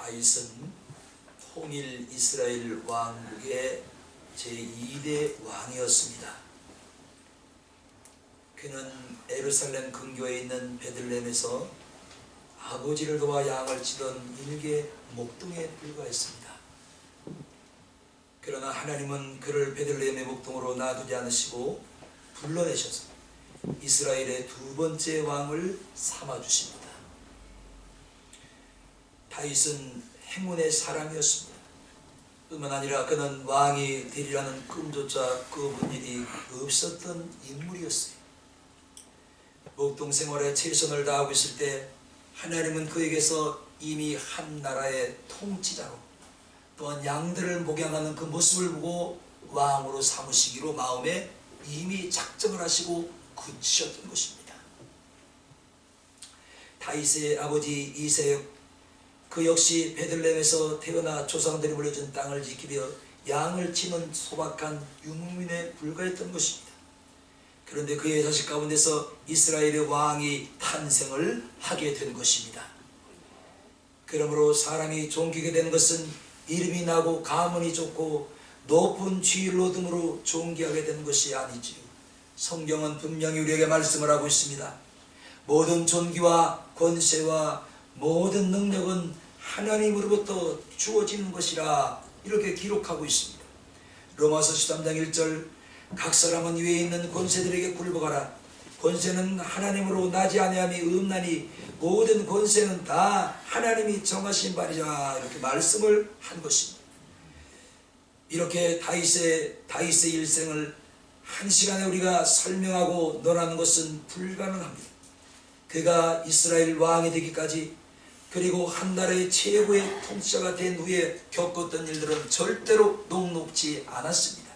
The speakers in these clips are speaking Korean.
다윗은 통일 이스라엘 왕국의 제2대 왕이었습니다. 그는 예루살렘 근교에 있는 베들레헴에서 아버지를 도와 양을 치던 일개 목동에 불과했습니다. 그러나 하나님은 그를 베들레헴의 목동으로 놔두지 않으시고 불러내셔서 이스라엘의 두 번째 왕을 삼아주십니다. 다윗은 행운의 사람이었습니다. 뿐만 아니라 그는 왕이 되리라는 꿈조차 꿔본 일이 없었던 인물이었어요. 목동 생활에 최선을 다하고 있을 때 하나님은 그에게서 이미 한 나라의 통치자로 또한 양들을 목양하는 그 모습을 보고 왕으로 삼으시기로 마음에 이미 작정을 하시고 굳히셨던 것입니다. 다윗의 아버지 이새역, 그 역시 베들레헴에서 태어나 조상들이 물려준 땅을 지키며 양을 치는 소박한 유목민에 불과했던 것입니다. 그런데 그의 자식 가운데서 이스라엘의 왕이 탄생을 하게 된 것입니다. 그러므로 사람이 존귀게 된 것은 이름이 나고 가문이 좋고 높은 지위를 얻음으로 존귀하게 된 것이 아니지요. 성경은 분명히 우리에게 말씀을 하고 있습니다. 모든 존귀와 권세와 모든 능력은 하나님으로부터 주어지는 것이라 이렇게 기록하고 있습니다. 로마서 13장 1절, 각 사람은 위에 있는 권세들에게 굴복하라. 권세는 하나님으로 나지 아니함이 없나니 모든 권세는 다 하나님이 정하신 바리라, 이렇게 말씀을 한 것입니다. 이렇게 다윗의 일생을 한 시간에 우리가 설명하고 논하는 것은 불가능합니다. 그가 이스라엘 왕이 되기까지, 그리고 한 나라의 최고의 통치자가 된 후에 겪었던 일들은 절대로 녹록지 않았습니다.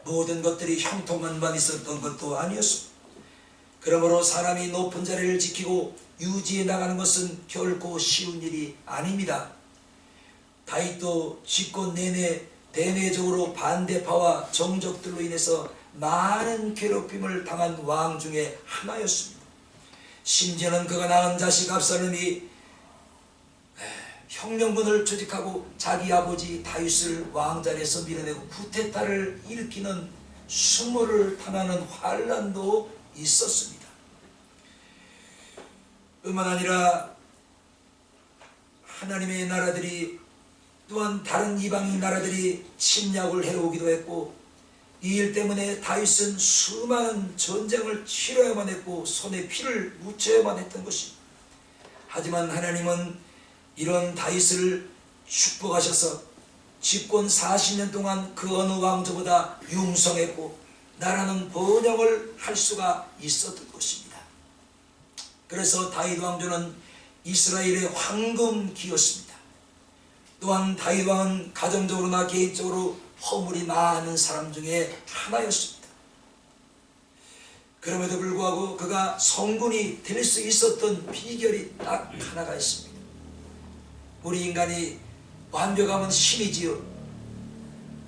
모든 것들이 형통만만 있었던 것도 아니었습니다. 그러므로 사람이 높은 자리를 지키고 유지해 나가는 것은 결코 쉬운 일이 아닙니다. 다윗도 집권 내내 대내적으로 반대파와 정적들로 인해서 많은 괴롭힘을 당한 왕 중에 하나였습니다. 심지어는 그가 낳은 자식 압살롬이 혁명군을 조직하고 자기 아버지 다윗을 왕자리에서 밀어내고 쿠데타를 일으키는 수모를 당하는 환란도 있었습니다. 뿐만 아니라 하나님의 나라들이 또한 다른 이방인 나라들이 침략을 해오기도 했고, 이 일 때문에 다윗은 수많은 전쟁을 치러야만 했고 손에 피를 묻혀야만 했던 것입니다. 하지만 하나님은 이런 다윗을 축복하셔서 집권 40년 동안 그 어느 왕조보다 융성했고 나라는 번영을 할 수가 있었던 것입니다. 그래서 다윗 왕조는 이스라엘의 황금기였습니다. 또한 다윗 왕은 가정적으로나 개인적으로 허물이 많은 사람 중에 하나였습니다. 그럼에도 불구하고 그가 성군이 될 수 있었던 비결이 딱 하나가 있습니다. 우리 인간이 완벽하면 신이지요.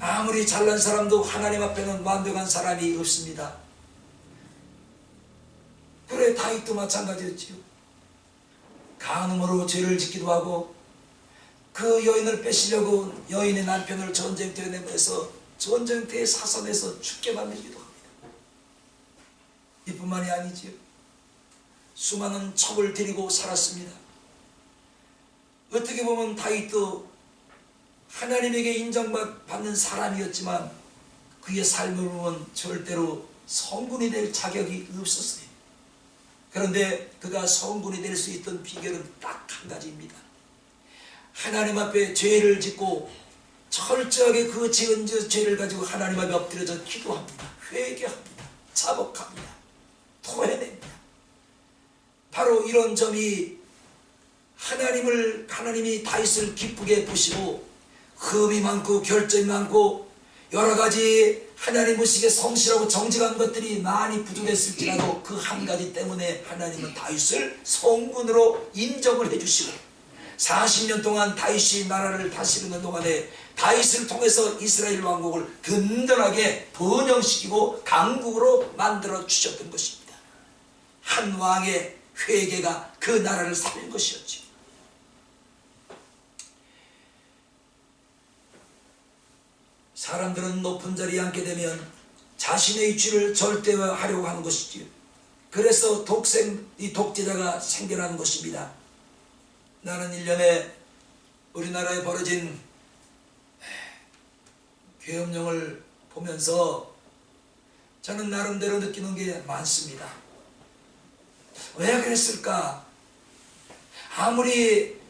아무리 잘난 사람도 하나님 앞에는 완벽한 사람이 없습니다. 그래, 다윗도 마찬가지였지요. 간음으로 죄를 짓기도 하고 그 여인을 뺏으려고 여인의 남편을 전쟁터에 내보내서 전쟁터에 사선에서 죽게 만들기도 합니다. 이뿐만이 아니지요. 수많은 첩을 들이고 살았습니다. 어떻게 보면 다윗도 하나님에게 인정받는 사람이었지만 그의 삶을 보면 절대로 성군이 될 자격이 없었어요. 그런데 그가 성군이 될 수 있던 비결은 딱 한 가지입니다. 하나님 앞에 죄를 짓고 철저하게 그 지은 죄를 가지고 하나님 앞에 엎드려져 기도합니다. 회개합니다. 자복합니다. 토해냅니다. 바로 이런 점이 하나님이 다윗을 기쁘게 보시고 흠이 많고 결점이 많고 여러 가지 하나님 보시기에 성실하고 정직한 것들이 많이 부족했을지라도 그 한 가지 때문에 하나님은 다윗을 성군으로 인정을 해주시고 40년 동안 다윗이 나라를 다스리는 동안에 다윗을 통해서 이스라엘 왕국을 든든하게 번영시키고 강국으로 만들어 주셨던 것입니다. 한 왕의 회개가 그 나라를 살린 것이었죠. 사람들은 높은 자리에 앉게 되면 자신의 위치를 절대화하려고 하는 것이지요. 그래서 이 독재자가 생겨나는 것입니다. 나는 1년에 우리나라에 벌어진 계엄령을 보면서 저는 나름대로 느끼는 게 많습니다. 왜 그랬을까? 아무리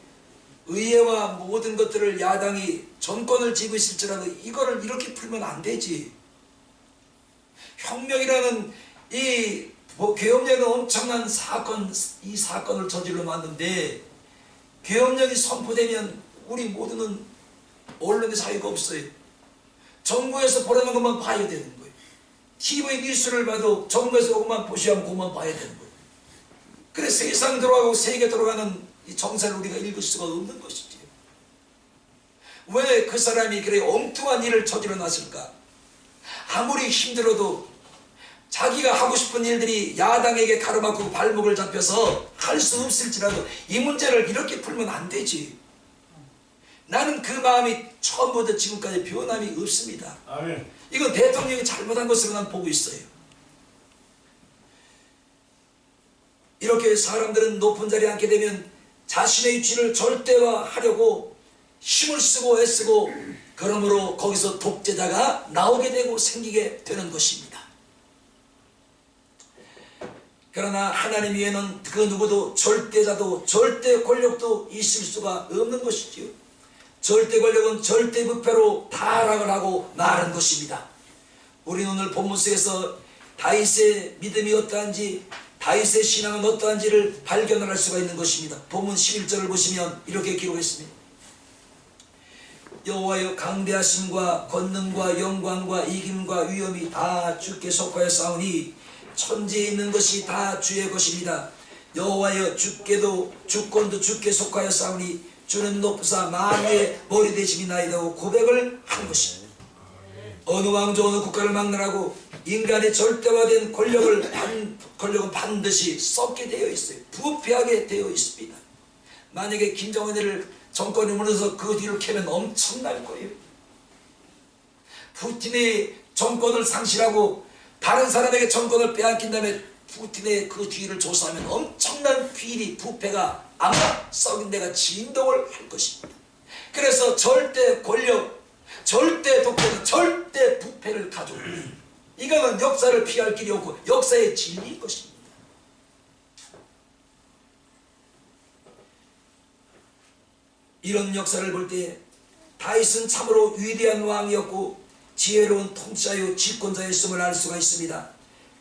의회와 모든 것들을 야당이 정권을 쥐고 있을지라도 이거를 이렇게 풀면 안 되지. 혁명이라는 이 계엄령은 엄청난 이 사건을 저질러 놨는데, 계엄령이 선포되면 우리 모두는 언론의 자유가 없어요. 정부에서 보내는 것만 봐야 되는 거예요. TV 뉴스를 봐도 정부에서 그것만 보시면 그것만 봐야 되는 거예요. 그래서 세상 돌아가고 세계 돌아가는 이 정세를 우리가 읽을 수가 없는 것이지. 왜 그 사람이 그래 엉뚱한 일을 저질러 놨을까? 아무리 힘들어도 자기가 하고 싶은 일들이 야당에게 가로막고 발목을 잡혀서 할 수 없을지라도 이 문제를 이렇게 풀면 안 되지. 나는 그 마음이 처음부터 지금까지 변함이 없습니다. 아멘. 이건 대통령이 잘못한 것으로 난 보고 있어요. 이렇게 사람들은 높은 자리에 앉게 되면 자신의 위치를 절대화하려고 힘을 쓰고 애쓰고, 그러므로 거기서 독재자가 나오게 되고 생기게 되는 것입니다. 그러나 하나님 위에는 그 누구도 절대자도 절대 권력도 있을 수가 없는 것이지요. 절대 권력은 절대 부패로 타락을 하고 마는 것입니다. 우리는 오늘 본문 속에서 다윗의 믿음이 어떠한지, 다윗의 신앙은 어떠한지를 발견할 수가 있는 것입니다. 본문 11절을 보시면 이렇게 기록했습니다. 여호와여, 강대하심과 권능과 영광과 이김과 위엄이 다 주께 속하여 싸우니 천지에 있는 것이 다 주의 것입니다. 여호와여, 주께도 주권도 주께 속하여 싸우니 주는 높으사 만유의 머리 되심이나이다 고 고백을 한 것입니다. 어느 왕조 어느 국가를 막론하고 인간의 절대화된 권력은 반드시 썩게 되어 있어요. 부패하게 되어 있습니다. 만약에 김정은이를 정권이 무너져서 그 뒤를 캐면 엄청날 거예요. 푸틴이 정권을 상실하고 다른 사람에게 정권을 빼앗긴 다음에 푸틴의 그 뒤를 조사하면 엄청난 비리, 부패가 아마 썩은 데가 진동을 할 것입니다. 그래서 절대 권력, 절대 독재는 절대 부패를 가져옵니다. 이거는 역사를 피할 길이 없고 역사의 진리인 것입니다. 이런 역사를 볼 때 다윗은 참으로 위대한 왕이었고 지혜로운 통치자요 집권자였음을 알 수가 있습니다.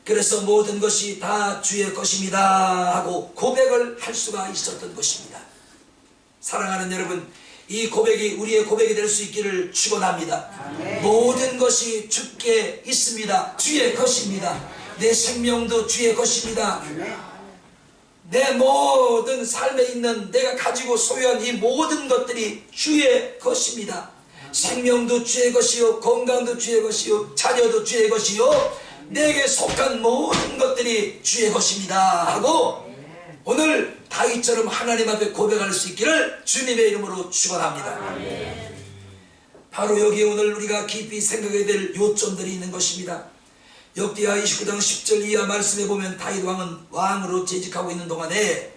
그래서 모든 것이 다 주의 것입니다 하고 고백을 할 수가 있었던 것입니다. 사랑하는 여러분, 이 고백이 우리의 고백이 될 수 있기를 축원합니다. 모든 것이 주께 있습니다. 주의 것입니다. 내 생명도 주의 것입니다. 내 모든 삶에 있는 내가 가지고 소유한 이 모든 것들이 주의 것입니다. 생명도 주의 것이요, 건강도 주의 것이요, 자녀도 주의 것이요, 내게 속한 모든 것들이 주의 것입니다 하고 오늘 다윗처럼 하나님 앞에 고백할 수 있기를 주님의 이름으로 축원합니다. 바로 여기에 오늘 우리가 깊이 생각해야 될 요점들이 있는 것입니다. 역대하 29장 10절 이하 말씀에 보면 다윗 왕은 왕으로 재직하고 있는 동안에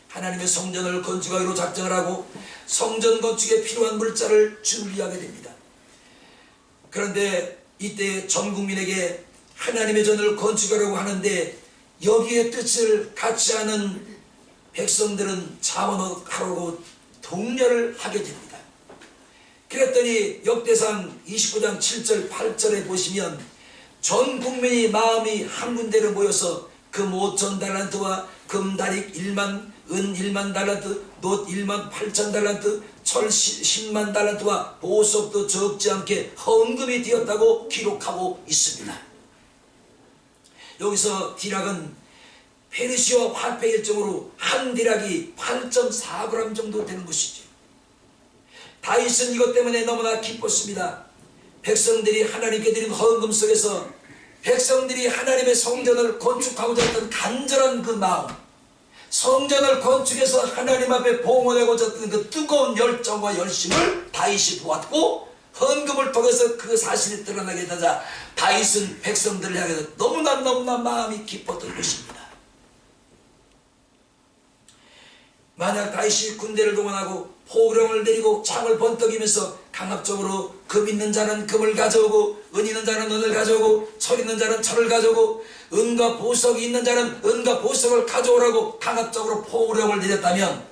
하나님의 성전을 건축하기로 작정을 하고 성전 건축에 필요한 물자를 준비하게 됩니다. 그런데 이때 전 국민에게 하나님의 전을 건축하려고 하는데 여기에 뜻을 갖지 않은 백성들은 자원하려고 독려를 하게 됩니다. 그랬더니 역대상 29장 7절 8절에 보시면 전 국민이 마음이 한 군데로 모여서 금 5천 달란트와 금다릭 1만, 은 1만 달란트, 놋 1만 8천 달란트, 철 10만 달란트와 보석도 적지 않게 헌금이 되었다고 기록하고 있습니다. 여기서 디락은 페르시아 화폐 일정으로 한 디락이 8.4g 정도 되는 것이죠. 다윗은 이것 때문에 너무나 기뻤습니다. 백성들이 하나님께 드린 헌금 속에서 백성들이 하나님의 성전을 건축하고자 했던 간절한 그 마음, 성전을 건축해서 하나님 앞에 봉헌하고자 했던 그 뜨거운 열정과 열심을 다윗이 보았고 헌금을 통해서 그 사실이 드러나게 되자 다윗은 백성들을 향해서 너무나 마음이 기뻤던 것입니다. 만약 다윗이 군대를 동원하고 포병을 내리고 창을 번뜩이면서 강압적으로 금 있는 자는 금을 가져오고 은 있는 자는 은을 가져오고 철 있는 자는 철을 가져오고 은과 보석이 있는 자는 은과 보석을 가져오라고 강압적으로 포병을 내렸다면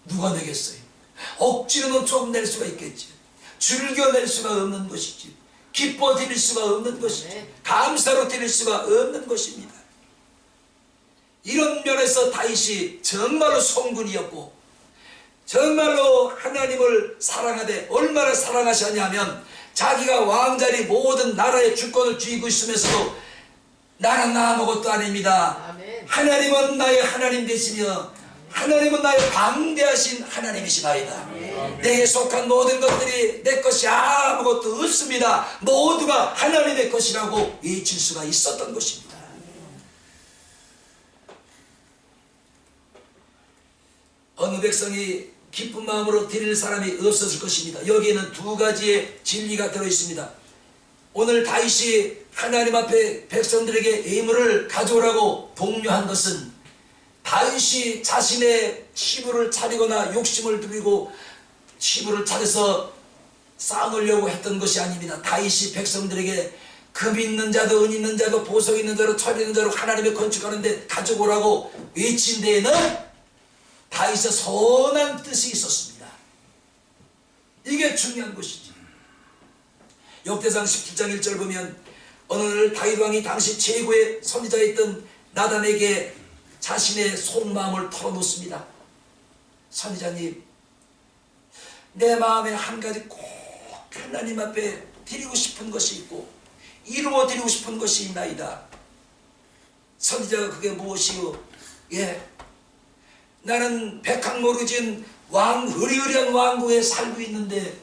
누가 내겠어요? 억지로는 좀 낼 수가 있겠지. 즐겨낼 수가 없는 것이지. 기뻐 드릴 수가 없는 것이지. 감사로 드릴 수가 없는 것입니다. 이런 면에서 다윗이 정말로 성군이었고 정말로 하나님을 사랑하되 얼마나 사랑하셨냐면 자기가 왕자리 모든 나라의 주권을 쥐고 있으면서도 나는 아무것도 아닙니다. 아멘. 하나님은 나의 하나님 되시며 하나님은 나의 방대하신 하나님이시나이다. 내게 속한 모든 것들이 내 것이 아무것도 없습니다. 모두가 하나님의 것이라고 외칠 수가 있었던 것입니다. 어느 백성이 기쁜 마음으로 드릴 사람이 없었을 것입니다. 여기에는 두 가지의 진리가 들어있습니다. 오늘 다윗이 하나님 앞에 백성들에게 예물을 가져오라고 독려한 것은 다윗이 자신의 시부를 차리거나 욕심을 부리고 시부를 차려서 쌓아놓으려고 했던 것이 아닙니다. 다윗이 백성들에게 금 있는 자도 은 있는 자도 보석 있는 자도 철 있는 자로 하나님의 건축하는데 가져오라고 외친 데에는 다윗의 선한 뜻이 있었습니다. 이게 중요한 것이죠. 역대상 17장 1절 보면 어느 날 다윗 왕이 당시 최고의 선지자였던 나단에게 자신의 속마음을 털어놓습니다. 선지자님, 내 마음에 한 가지 꼭 하나님 앞에 드리고 싶은 것이 있고 이루어 드리고 싶은 것이 있나이다. 선지자가 그게 무엇이요? 나는 백학모르진 으리으리한 왕국에 살고 있는데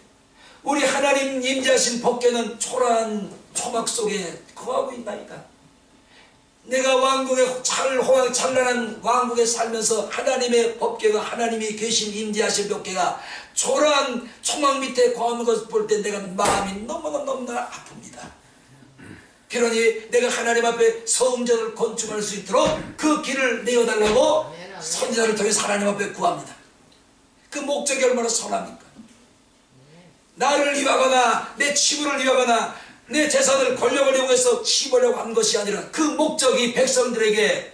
우리 하나님 임재하신 법궤는 초라한 초막 속에 거하고 있나이다. 내가 왕국의 찬란한 왕국에 살면서 하나님의 법궤가 하나님이 계신 임재하신 법궤가 초라한 초막 밑에 거하는 것을 볼 때 내가 마음이 너무나 아픕니다. 그러니 내가 하나님 앞에 성전을 건축할 수 있도록 그 길을 내어달라고 선지자를 통해서 하나님 앞에 구합니다. 그 목적이 얼마나 선합니까? 나를 위하거나 내 치부를 위하거나 내 재산을 권력을 이용해서 치보려고 한 것이 아니라 그 목적이 백성들에게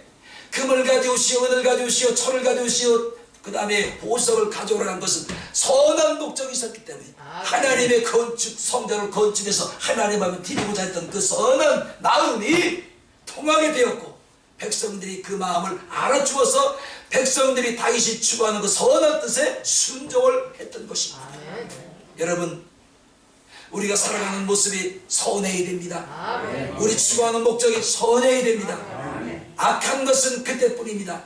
금을 가져오시오 은을 가져오시오 철을 가져오시오 그 다음에 보석을 가져오라는 것은 선한 목적이 있었기 때문에 하나님의 건축 성전을 건축해서 하나님 앞에 드리고자 했던 그 선한 마음이 통하게 되었고 백성들이 그 마음을 알아주어서 백성들이 다윗이 추구하는 그 선한 뜻에 순종을 했던 것입니다. 여러분, 우리가 살아가는 모습이 선해야 됩니다. 우리 추구하는 목적이 선해야 됩니다. 악한 것은 그때뿐입니다.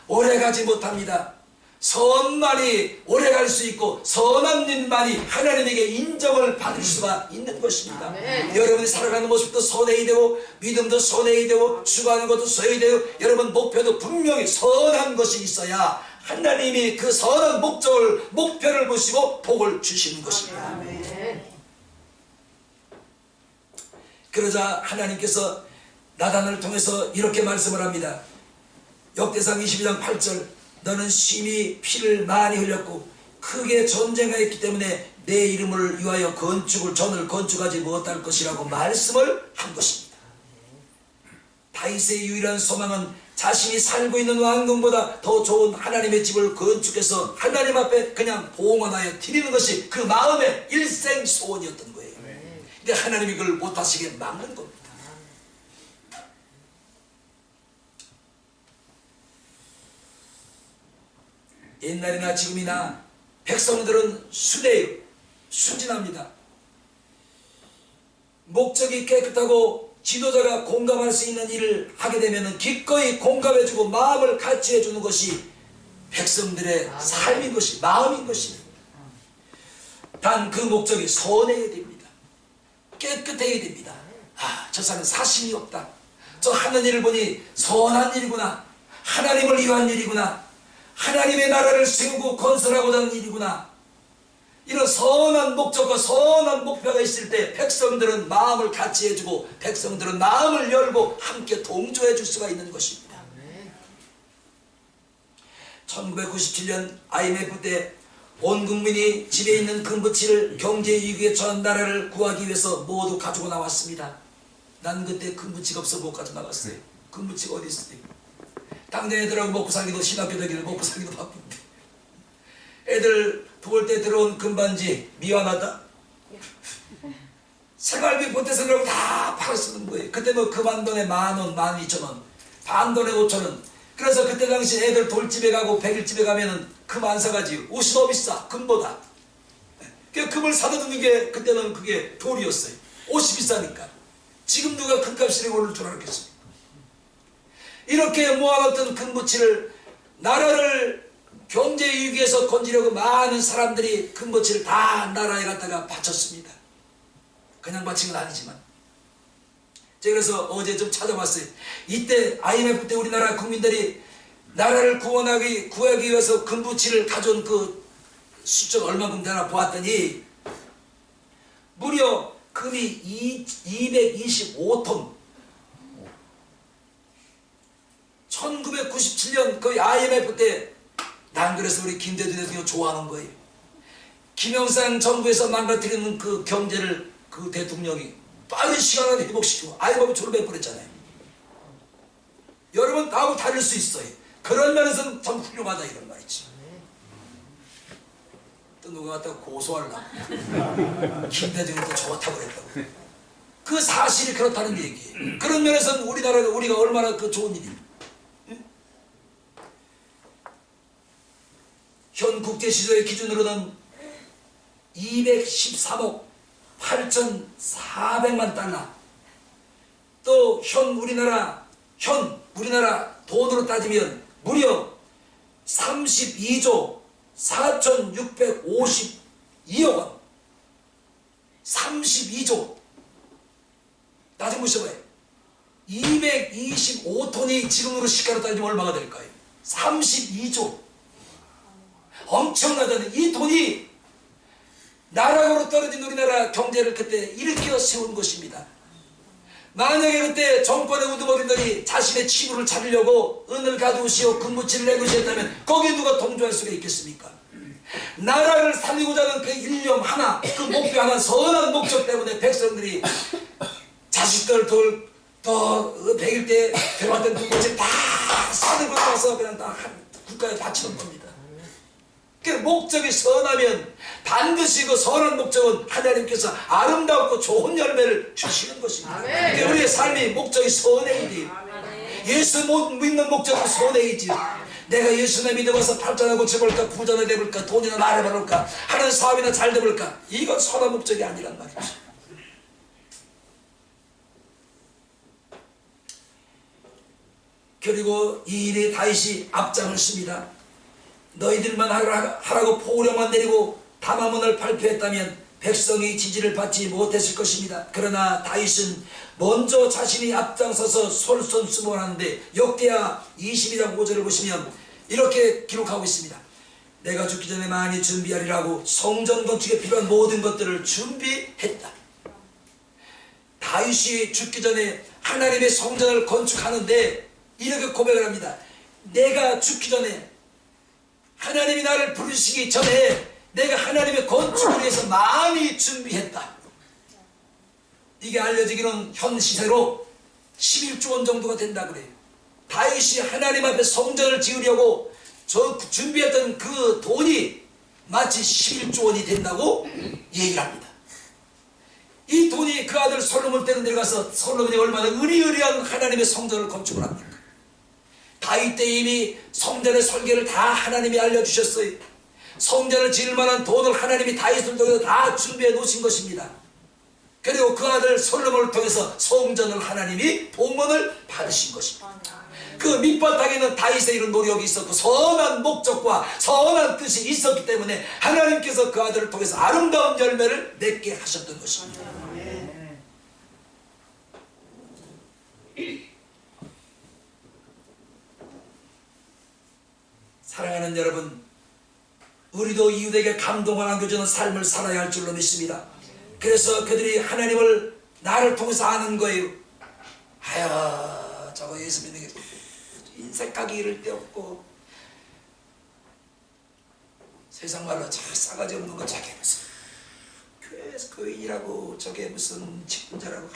오래가지 못합니다. 선만이 오래갈 수 있고 선한 일만이 하나님에게 인정을 받을 수가 있는 것입니다. 여러분이 살아가는 모습도 선해야 되고 믿음도 선해야 되고 추구하는 것도 선해야 되고 여러분 목표도 분명히 선한 것이 있어야 하나님이 그 선한 목표를 보시고 복을 주시는 것입니다. 그러자 하나님께서 나단을 통해서 이렇게 말씀을 합니다. 역대상 22장 8절 너는 심히 피를 많이 흘렸고 크게 전쟁하였기 때문에 내 이름을 위하여 전을 건축하지 못할 것이라고 말씀을 한 것입니다. 다윗의 유일한 소망은 자신이 살고 있는 왕궁보다 더 좋은 하나님의 집을 건축해서 하나님 앞에 그냥 봉헌하여 드리는 것이 그 마음의 일생 소원이었던 거예요. 근데 하나님이 그걸 못하시게 막는 겁니다. 옛날이나 지금이나 백성들은 순진합니다. 목적이 깨끗하고 지도자가 공감할 수 있는 일을 하게 되면 기꺼이 공감해주고 마음을 같이 해주는 것이 백성들의 삶인 것이 마음인 것입니다. 단 그 목적이 선해야 됩니다. 깨끗해야 됩니다. 저 사람은 사심이 없다. 저 하는 일을 보니 선한 일이구나. 하나님을 위한 일이구나. 하나님의 나라를 세우고 건설하고자 하는 일이구나. 이런 선한 목적과 선한 목표가 있을 때 백성들은 마음을 같이 해주고 백성들은 마음을 열고 함께 동조해 줄 수가 있는 것입니다. 1997년 IMF 때 온 국민이 집에 있는 금부치를 경제 위기에 처한 나라를 구하기 위해서 모두 가지고 나왔습니다. 난 그때 금부치가 없어 못 가지고 나갔어요. 금부치가 어디 있어요? 당장 애들하고 먹고 살기도 신학교 다기를 먹고 살기도 바쁜데 애들 부을 때 들어온 금반지 미안하다. 생활비 보태서 그러고 다 팔아 쓰는 거예요. 그때 뭐 금한돈에 10,000원, 12,000원, 반돈에 5,000원. 그래서 그때 당시 애들 돌집에 가고 백일집에 가면은 금 안 사가지. 옷이 더 비싸, 금보다. 그 금을 사다 두는 게 그때는 그게 돌이었어요. 옷이 비싸니까. 지금 누가 금값이 오를 줄 알겠습니까? 이렇게 모아놨던 금부치를 나라를 경제 위기에서 건지려고 많은 사람들이 금부치를 다 나라에 갖다가 바쳤습니다. 그냥 바친 건 아니지만. 제가 그래서 어제 좀 찾아봤어요. 이때 IMF 때 우리나라 국민들이 나라를 구하기 위해서 금부치를 가져온 그 숫자가 얼마큼 되나 보았더니 무려 금이 225톤. 1997년 그 IMF 때 난 그래서 우리 김대중 대통령 좋아하는 거예요. 김영삼 정부에서 망가뜨리는 그 경제를 그 대통령이 빠른 시간 안에 회복시키고 IMF 졸업해버렸잖아요. 여러분 나하고 다를 수 있어요. 그런 면에서는 참 훌륭하다 이런 말이지. 또 누가 갖다가 고소하려고 김대중이 또 좋다고 그랬다고. 그 사실이 그렇다는 얘기예요. 그런 면에서는 우리가 얼마나 그 좋은 일입니까? 현 국제시조의 기준으로는 213억 8,400만 달러. 또 우리나라 돈으로 따지면 무려 32조 4,652억 원. 32조. 나 좀 보셔봐요. 225톤이 지금으로 시가로 따지면 얼마가 될까요? 32조. 엄청나다는 이 돈이 나락으로 떨어진 우리나라 경제를 그때 일으켜 세운 것입니다. 만약에 그때 정권의 우두머리들이 자신의 치부를 찾으려고 은을 가두시오 금부치를 내놓으셨다면 거기에 누가 동조할 수가 있겠습니까? 나라를 살리고자 하는 그 일념 하나, 그 목표 하나, 선한 목적 때문에 백성들이 자식들 더 100일 때 데려왔던 금부치를 다 산을 걷어서 그냥 다 국가에 바치는 겁니다. 그 목적이 선하면 반드시 그 선한 목적은 하나님께서 아름답고 좋은 열매를 주시는 것입니다. 그러니까 우리의 삶이 목적이 선해야 돼요. 예수 못 믿는 목적은 선해야지. 내가 예수를 믿어봐서 발전하고 고쳐볼까, 부자나 되볼까, 돈이나 많아볼까, 하는 사업이나 잘 되볼까, 이건 선한 목적이 아니란 말이죠. 그리고 이 일에 다윗이 앞장을 씁니다. 너희들만 하라고 포령만 내리고 담화문을 발표했다면 백성이 지지를 받지 못했을 것입니다. 그러나 다윗은 먼저 자신이 앞장서서 솔선수범하는데 역대하 20장 5절을 보시면 이렇게 기록하고 있습니다. 내가 죽기 전에 많이 준비하리라고 성전 건축에 필요한 모든 것들을 준비했다. 다윗이 죽기 전에 하나님의 성전을 건축하는데 이렇게 고백을 합니다. 내가 죽기 전에 하나님이 나를 부르시기 전에 내가 하나님의 건축을 위해서 많이 준비했다. 이게 알려지기는 현 시세로 11조 원 정도가 된다 그래요. 다윗이 하나님 앞에 성전을 지으려고 준비했던 그 돈이 마치 11조 원이 된다고 얘기를 합니다. 이 돈이 그 아들 솔로몬 때로 내려가서 솔로몬이 얼마나 의리의리한 하나님의 성전을 건축을 합니까? 다윗 때 이미 성전의 설계를 다 하나님이 알려주셨어요. 성전을 지을 만한 돈을 하나님이 다윗을 통해서 다 준비해 놓으신 것입니다. 그리고 그 아들 솔로몬을 통해서 성전을 하나님이 봉헌을 받으신 것입니다. 그 밑바닥에는 다윗의 이런 노력이 있었고 선한 목적과 선한 뜻이 있었기 때문에 하나님께서 그 아들을 통해서 아름다운 열매를 맺게 하셨던 것입니다. 사랑하는 여러분, 우리도 이웃에게 감동을 안겨주는 삶을 살아야 할 줄로 믿습니다. 그래서 그들이 하나님을 나를 통해서 아는 거예요. 아야, 저거 예수 믿는 게 인생 가기 이를 데 없고, 세상 말로 저 싸가지 없는 거 저게 무슨 교회에서 교인이라고, 저게 무슨 직분자라고.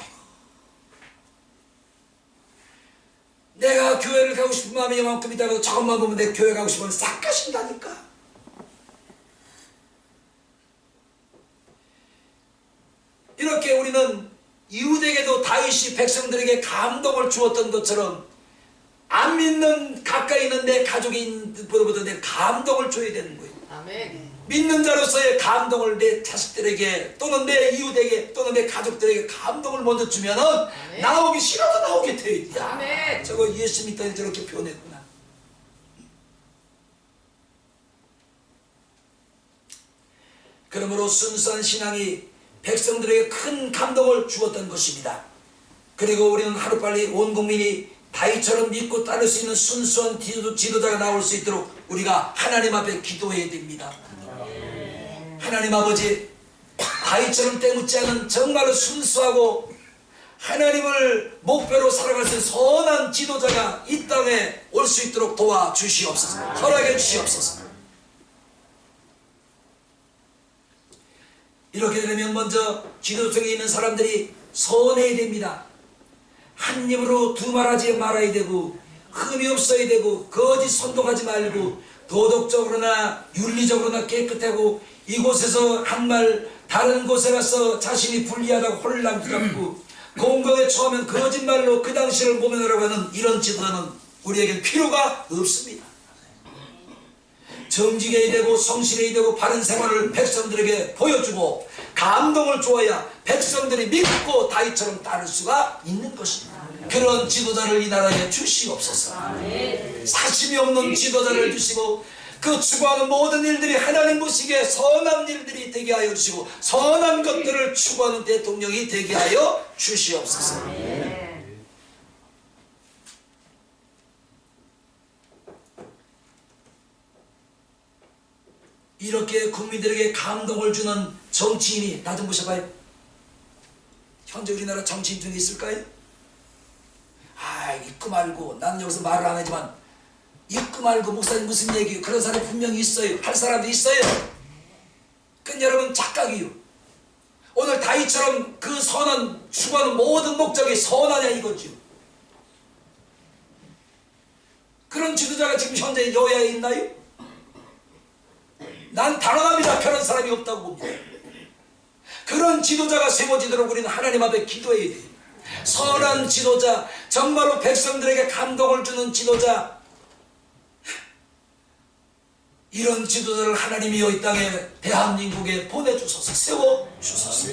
내가 교회를 가고 싶은 마음이 이만큼 있다고 저것만 보면 내 교회 가고 싶으면 싹 가신다니까. 이렇게 우리는 이웃에게도 다윗이 백성들에게 감동을 주었던 것처럼 안 믿는 가까이 있는 내 가족인보다 내 감동을 줘야 되는 거예요. 아멘. 믿는 자로서의 감동을 내 자식들에게 또는 내 이웃에게 또는 내 가족들에게 감동을 먼저 주면은 아멘. 나오기 싫어도 나오게 돼. 야, 아멘. 저거 예수 믿다니 저렇게 표현했구나. 그러므로 순수한 신앙이 백성들에게 큰 감동을 주었던 것입니다. 그리고 우리는 하루빨리 온 국민이 다윗처럼 믿고 따를 수 있는 순수한 지도자가 나올 수 있도록 우리가 하나님 앞에 기도해야 됩니다. 하나님 아버지, 다윗처럼 때묻지 않은 정말로 순수하고 하나님을 목표로 살아갈 수 있는 선한 지도자가 이 땅에 올 수 있도록 도와주시옵소서. 허락해 주시옵소서. 이렇게 되면 먼저 지도층에 있는 사람들이 선해야 됩니다. 한 입으로 두 말하지 말아야 되고, 흠이 없어야 되고, 거짓 선동하지 말고, 도덕적으로나 윤리적으로나 깨끗하고, 이곳에서 한 말 다른 곳에 가서 자신이 불리하다고 혼란 갖고 공경에 처하면 거짓말로 그 당시를 모면하라고 하는 이런 지도자는 우리에겐 필요가 없습니다. 정직해야 되고 성실해야 되고 바른 생활을 백성들에게 보여주고 감동을 주어야 백성들이 믿고 다윗처럼 따를 수가 있는 것입니다. 그런 지도자를 이 나라에 주시옵소서. 사심이 없는 지도자를 주시고 그 추구하는 모든 일들이 하나님 보시기에 선한 일들이 되게 하여 주시고 선한 것들을 추구하는 대통령이 되게 하여 주시옵소서. 이렇게 국민들에게 감동을 주는 정치인이 나 좀 보셔봐요. 현재 우리나라 정치인 중에 있을까요? 아, 있고 말고, 나는 여기서 말을 안 하지만 있고 말고 목사님 무슨 얘기예요? 그런 사람이 분명히 있어요. 할 사람도 있어요. 그건 여러분 착각이요. 오늘 다윗처럼 그 선한 추구하는 모든 목적이 선하냐 이거죠. 그런 지도자가 지금 현재 여야에 있나요? 난 단언합니다. 그런 사람이 없다고 봅니다. 그런 지도자가 세워지도록 우리는 하나님 앞에 기도해야 돼요. 선한 지도자, 정말로 백성들에게 감동을 주는 지도자, 이런 지도자를 하나님이여 이 땅에 대한민국에 보내주소서, 세워주소서.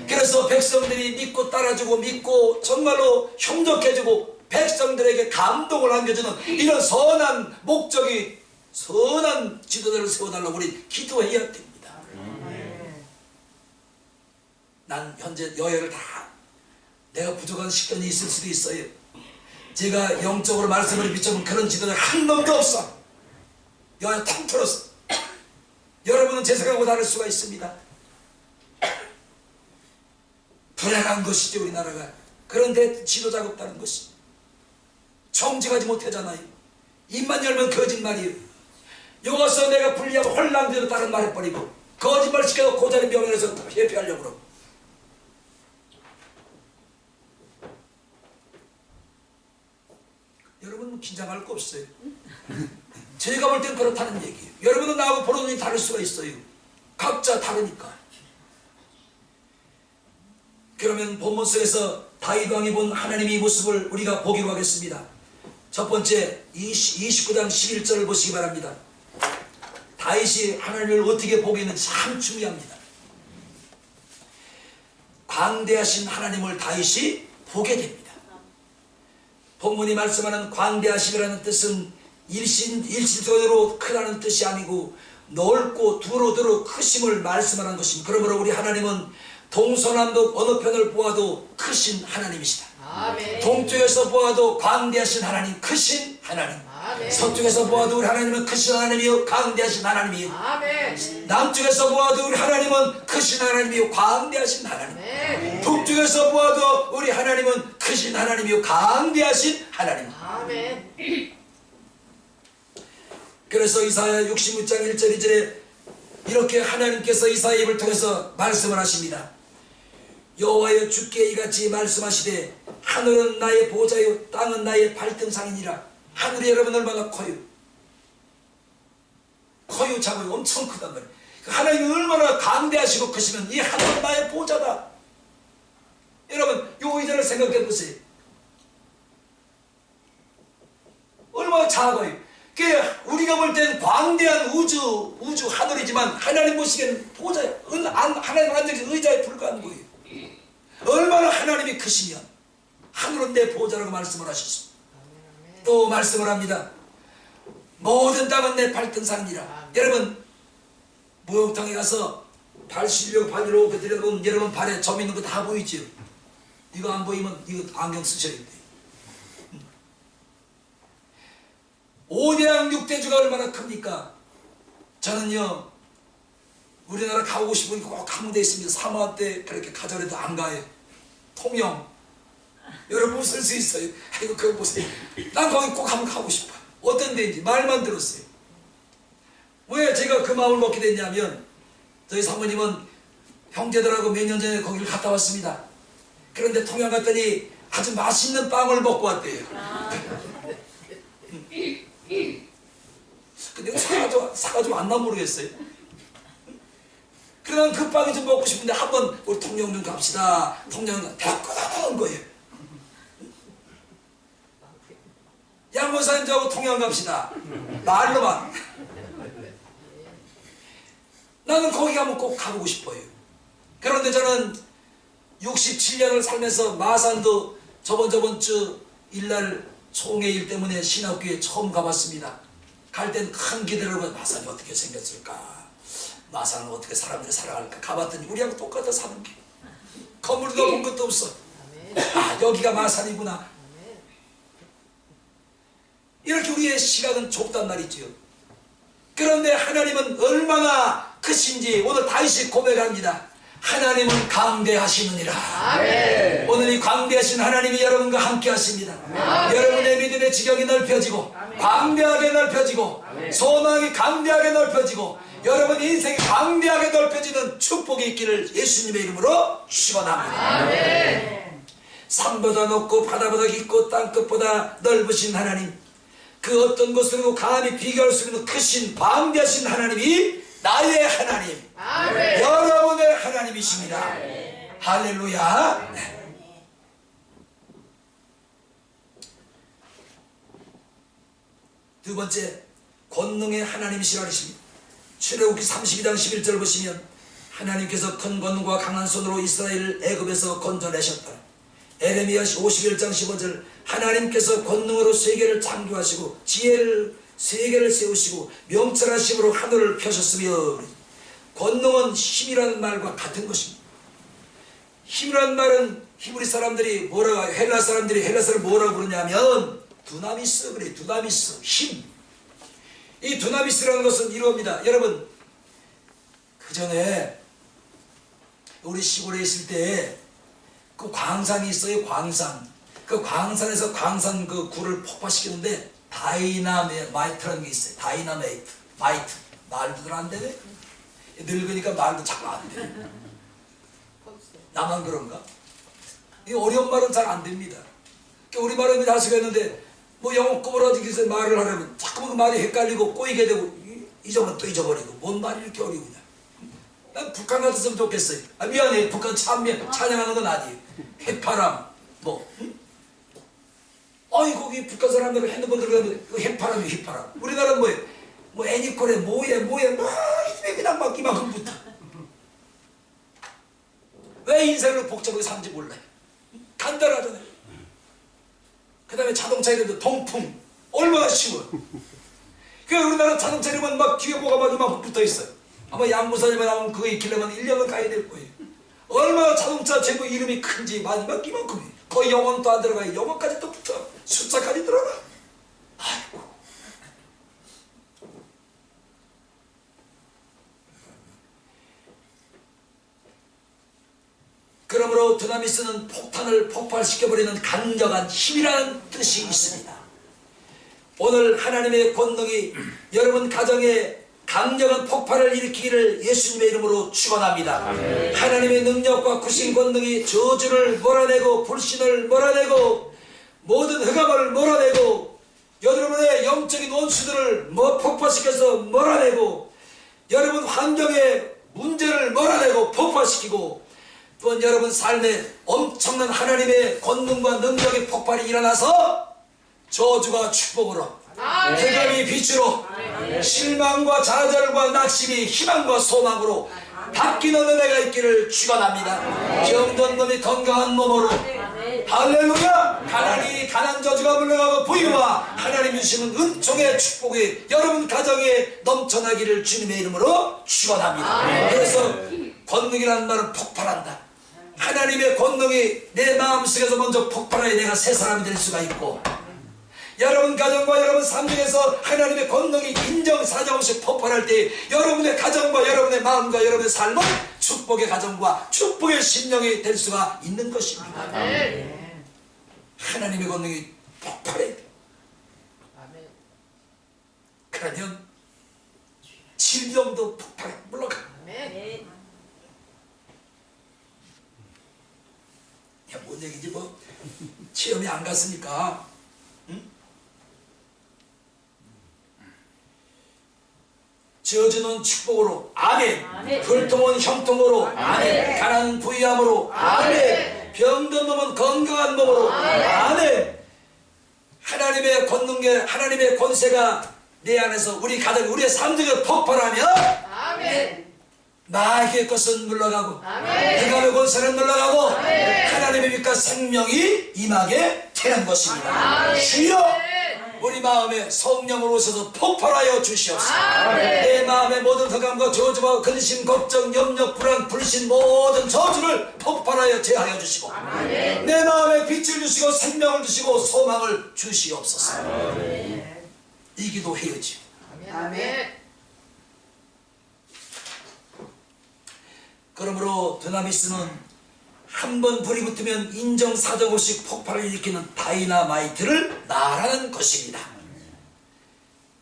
그래서 백성들이 믿고 따라주고 믿고 정말로 흉적해지고 백성들에게 감동을 안겨주는 이런 선한 목적이 선한 지도자를 세워달라고 우리 기도해야 됩니다. 난 현재 여야를 다 내가 부족한 식견이 있을 수도 있어요. 제가 영적으로 말씀을 비춰본 그런 지도자 한 놈도 없어. 여야 통틀어서. 여러분은 제 생각하고 다를 수가 있습니다. 불행한 것이죠 우리나라가. 그런데 지도자가 없다는 것이. 정직하지 못하잖아요. 입만 열면 거짓말이에요. 여기서 내가 불리하고 혼란되도 다른 말 해버리고 거짓말 시켜서 고자리 명예에서 회피하려고 그러고. 여러분 긴장할 거 없어요. 제가 볼 땐 그렇다는 얘기예요. 여러분은 나하고 보는 눈이 다를 수가 있어요. 각자 다르니까. 그러면 본문 속에서 다윗 왕이 본 하나님의 모습을 우리가 보기로 하겠습니다. 첫 번째 29장 11절을 보시기 바랍니다. 다윗이 하나님을 어떻게 보게 했는지 참 중요합니다. 광대하신 하나님을 다윗이 보게 됩니다. 본문이 말씀하는 광대하심이라는 뜻은 일신토대로 크다는 뜻이 아니고 넓고 두루두루 크심을 말씀하는 것입니다. 그러므로 우리 하나님은 동서남북 어느 편을 보아도 크신 하나님이시다. 아멘. 동쪽에서 보아도 광대하신 하나님, 크신 하나님, 아멘. 서쪽에서 보아도 우리 하나님은 크신 하나님이요 강대하신 하나님이요. 아멘. 남쪽에서 보아도 우리 하나님은 크신 하나님이요 광대하신 하나님. 아멘. 북쪽에서 보아도 우리 하나님은 크신 하나님이요 강대하신 하나님. 아멘. 그래서 이사야 66장 1절 2절에 이렇게 하나님께서 이사야 입을 통해서 말씀을 하십니다. 여호와여 주께 이같이 말씀하시되 하늘은 나의 보좌요 땅은 나의 발등상이니라. 하늘이 여러분 얼마나 커요? 커요 작아요? 엄청 크단 말이에요. 하나님이 얼마나 강대하시고 크시면 이 하늘은 나의 보좌다. 여러분 요 의자를 생각해 보세요. 얼마나 작아요. 우리가 볼 땐 광대한 우주 하늘이지만 하나님 보시기에는 보좌예요. 하나님 앉아계신 의자에 불과한 거예요. 얼마나 하나님이 크시면 하늘은 내 보좌라고 말씀을 하셨습니다. 또 말씀을 합니다. 모든 땅은 내 발등상이라. 여러분 목욕탕에 가서 발 씻으려고 발 이렇게 들여다보면 여러분 발에 점 있는 거 다 보이죠? 이거 안 보이면 이거 안경 쓰셔야 돼요. 5대양 6대주가 얼마나 큽니까? 저는요 우리나라 가고 싶으니까 꼭 가면 돼 있습니다. 사모아 때 그렇게 가져래도 안 가요. 통영 여러분 웃을 수 있어요. 아이고 그거 보세요. 난 거기 꼭 한번 가고 싶어요. 어떤 데인지 말만 들었어요. 왜 제가 그 마음을 먹게 됐냐면 저희 사모님은 형제들하고 몇 년 전에 거기를 갔다 왔습니다. 그런데 통영 갔더니 아주 맛있는 빵을 먹고 왔대요. 근데 사가지고 왔나 모르겠어요. 그러면 그 빵이 좀 먹고 싶은데 한번 우리 통영 좀 갑시다. 통영 대꾸는 거예요. 양원사님 저하고 통영 갑시다. 말로만. 나는 거기 가면 꼭 가보고 싶어요. 그런데 저는 67년을 살면서 마산도 저번 주 일날 총회일 때문에 신학교에 처음 가봤습니다. 갈 땐 큰 기대를 하고 마산이 어떻게 생겼을까? 마산은 어떻게 사람들이 살아갈까? 가봤더니 우리하고 똑같아 사는 게. 건물도 본 것도 없어. 아 여기가 마산이구나. 이렇게 우리의 시각은 좁단 말이지요. 그런데 하나님은 얼마나 크신지 오늘 다시 고백합니다. 하나님은 강대하시느니라. 아멘. 오늘 이 강대하신 하나님이 여러분과 함께 하십니다. 아멘. 여러분의 믿음의 지경이 넓혀지고 아멘. 광대하게 넓혀지고 아멘. 소망이 강대하게 넓혀지고 아멘. 여러분 인생이 강대하게 넓혀지는 축복이 있기를 예수님의 이름으로 축원합니다. 아멘. 산보다 높고 바다보다 깊고 땅끝보다 넓으신 하나님, 그 어떤 것으로도 감히 비교할 수 없는 크신 광대하신 하나님이 나의 하나님, 아멘. 여러분의 하나님이십니다. 아멘. 할렐루야. 네. 두 번째, 권능의 하나님이시라 하십니다. 출애굽기 32장 11절 보시면 하나님께서 큰 권능과 강한 손으로 이스라엘을 애굽에서 건져내셨다. 에레미야 51장 15절 하나님께서 권능으로 세계를 창조하시고 지혜를 세계를 세우시고 명철하심으로 하늘을 펴셨으며, 권능은 힘이라는 말과 같은 것입니다. 힘이라는 말은 히브리 사람들이 헬라 사람들이 헬라사를 뭐라고 부르냐면 두나미스 그래. 두나미스 힘. 이 두나미스라는 것은 이겁니다. 여러분 그 전에 우리 시골에 있을 때 그 광산이 있어요. 광산. 그 광산에서 광산 그 굴을 폭파시키는데 다이나마이트라는 게 있어요. 다이나마이트. 마이트. 말도 잘 안 되네. 늙으니까 말도 자꾸 안 돼. 나만 그런가? 이 어려운 말은 잘 안 됩니다. 우리 말은 다수가 있는데 뭐 영어 꼬부라지기서 말을 하려면 자꾸 그 말이 헷갈리고 꼬이게 되고 잊어버리고 또 잊어버리고 뭔 말이 이렇게 어려우냐. 난 북한 같았으면 좋겠어요. 아 미안해. 북한 찬양하는 건 아니에요. 해파람 뭐 어이 거기 북한 사람들 핸드폰 들어가면 그 해파람이 해파람. 우리나라는 뭐예요? 뭐 애니콜에 뭐에 뭐 입에 그냥 막 이만큼 붙어. 왜 인생을 복잡하게 사는지 몰라요. 간단하잖아요. 그 다음에 자동차 이름도 동풍 얼마나 쉬워요. 그 우리나라 자동차 이름은 막 뒤에 뭐가 막 이만큼 붙어있어요. 아마 양무사님에 나오면 그거 익히려면 1년은 가야 될 거예요. 얼마나 자동차 제목 이름이 큰지 막 이만큼이에요. 거의 영어는 또 안 들어가요. 영어까지 또 붙어. 숫자까지 들어가. 아이고 그러므로 두나미스는 폭탄을 폭발시켜버리는 강력한 힘이라는 뜻이 있습니다. 오늘 하나님의 권능이 여러분 가정에 강력한 폭발을 일으키기를 예수님의 이름으로 축원합니다. 하나님의 능력과 구신 권능이 저주를 몰아내고 불신을 몰아내고 모든 흑암을 몰아내고 여러분의 영적인 원수들을 폭발시켜서 몰아내고 여러분 환경의 문제를 몰아내고 폭발시키고 또한 여러분 삶에 엄청난 하나님의 권능과 능력의 폭발이 일어나서 저주가 축복으로 해감이 빛으로 실망과 좌절과 낙심이 희망과 소망으로 바뀌는 은혜가 있기를 축원합니다. 병든 몸이 건강한 몸으로 할렐루야. 가난이 가난 저주가 물러가고 부유와 하나님 주시는 은총의 축복이 여러분 가정에 넘쳐나기를 주님의 이름으로 축원합니다. 그래서 권능이라는 말은 폭발한다. 하나님의 권능이 내 마음속에서 먼저 폭발하여 내가 새 사람이 될 수가 있고 여러분 가정과 여러분 삶 중에서 하나님의 권능이 인정사정 없이 폭발할 때 여러분의 가정과 여러분의 마음과 여러분의 삶은 축복의 가정과 축복의 심령이 될 수가 있는 것입니다. 하나님의 권능이 폭발해야 돼. 그러면 질병도 폭발해 물러가. 야, 뭔 얘기지 뭐 체험이 안 갔으니까. 저주는 축복으로 아멘. 불통은 형통으로 아멘. 가난은 부유함으로 아멘. 병든 몸은 건강한 몸으로 아멘. 하나님의 권능계 하나님의 권세가 내 안에서 우리 가정 우리의 삶 중에 폭발하면 아멘. 마귀의 것은 물러가고 해감의 권세는 물러가고 하나님의 빛과 생명이 임하게 되는 것입니다. 주여 우리 마음에 성령을 오셔서 폭발하여 주시옵소서. 내 마음의 모든 흑암과 저주와 근심, 걱정, 염려, 불안, 불신 모든 저주를 폭발하여 제하여 주시고 내 마음에 빛을 주시고 생명을 주시고 소망을 주시옵소서. 이 기도 해야지. 그러므로 두나미스는 한번 불이 붙으면 인정사정 없이 폭발을 일으키는 다이나마이트를 나라는 것입니다.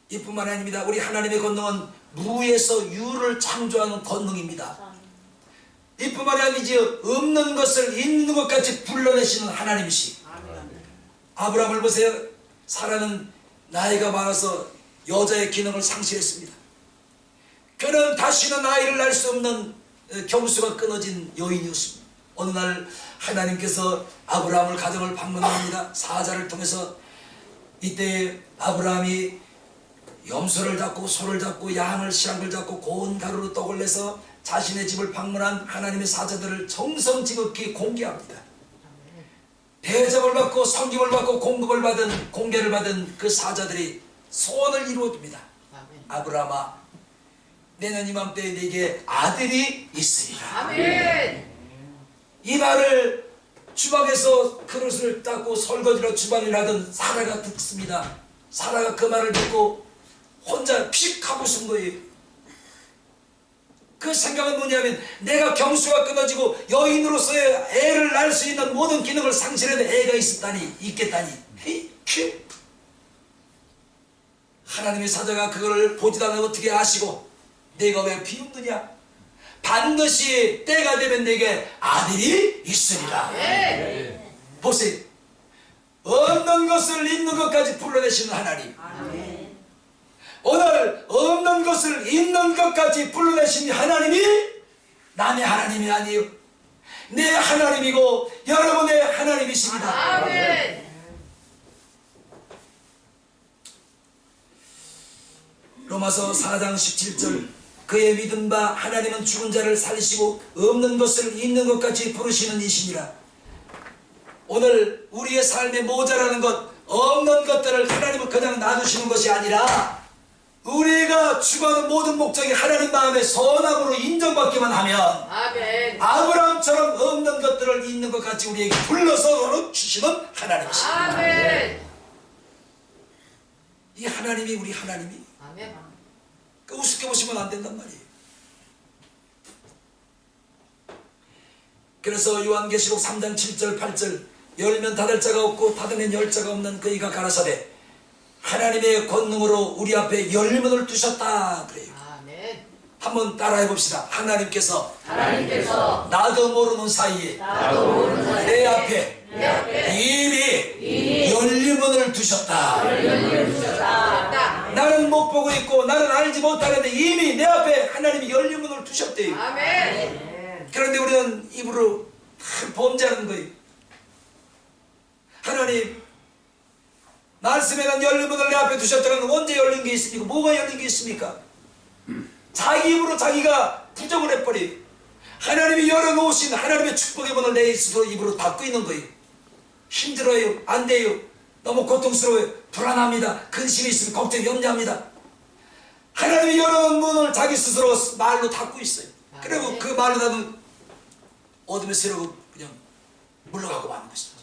이뿐만 아닙니다. 우리 하나님의 권능은 무에서 유를 창조하는 권능입니다. 이뿐만이 아니지 없는 것을 있는 것까지 불러내시는 하나님이시. 아브라함을 보세요. 사라는 나이가 많아서 여자의 기능을 상실했습니다. 그는 다시는 아이를 낳을 수 없는 경수가 끊어진 여인이었습니다. 어느 날 하나님께서 아브라함을 가정을 방문합니다. 사자를 통해서 이때 아브라함이 염소를 잡고 소를 잡고 양을 시락을 잡고 고운 가루로 떡을 내서 자신의 집을 방문한 하나님의 사자들을 정성지극히 공개합니다. 대접을 받고 섬김을 받고 공개를 받은 그 사자들이 소원을 이루어줍니다. 아브라함아, 내년 이맘때에 네게 아들이 있으리라. 아멘. 이 말을 주방에서 그릇을 닦고 설거지로 주방을 하던 사라가 듣습니다. 사라가 그 말을 듣고 혼자 픽 하고 쓴 거예요. 그 생각은 뭐냐면 내가 경수가 끊어지고 여인으로서의 애를 낳을 수 있는 모든 기능을 상실해도 애가 있겠다니 큐. 하나님의 사자가 그걸 보지도 않고 어떻게 아시고 내가 왜 비웃느냐? 반드시 때가 되면 내게 아들이 있으리라. 보세요. 없는 것을 있는 것까지 불러내시는 하나님. 오늘 없는 것을 있는 것까지 불러내신 하나님이 남의 하나님이 아니에요. 내 하나님이고 여러분의 하나님이십니다. 로마서 4장 17절 그의 믿은 바 하나님은 죽은 자를 살리시고 없는 것을 있는 것까지 부르시는 이시니라. 오늘 우리의 삶에 모자라는 것 없는 것들을 하나님은 그냥 놔두시는 것이 아니라 우리가 추구하는 모든 목적이 하나님 마음에 선함으로 인정받기만 하면 아브라함처럼 없는 것들을 있는 것 같이 우리에게 불러서 주시는 하나님이십니다. 이 하나님이 우리 하나님이 우습게 보시면 안 된단 말이에요. 그래서 요한계시록 3장 7절 8절 열면 닫을 자가 없고 닫으면 열 자가 없는 그이가 가라사대 하나님의 권능으로 우리 앞에 열문을 두셨다 그래요. 아멘. 한번 따라해 봅시다. 하나님께서 하나님께서 나도 모르는 사이에 나도 모르는 사이에 내 앞에 내 앞에 이미 열문을 두셨다. 열림을 주셨다. 나는 못 보고 있고 나는 알지 못하는데 이미 내 앞에 하나님이 열문을 두셨대요. 아멘. 그런데 우리는 입으로 다 범죄하는 거예요. 하나님 말씀에는 열문을 내 앞에 두셨다는 언제 열린 게 있습니까? 뭐가 열린 게 있습니까? 자기 입으로 자기가 부정을 해버려요. 하나님이 열어놓으신 하나님의 축복의 문을 내 스스로 입으로 닫고 있는 거예요. 힘들어요. 안 돼요. 너무 고통스러워요. 불안합니다. 근심이 있으면 걱정이 염려합니다. 하나님이 열어놓은 문을 자기 스스로 말로 닫고 있어요. 그리고 그 말로 닫으면 어둠에 새로 그냥 물러가고 마는 것입니다.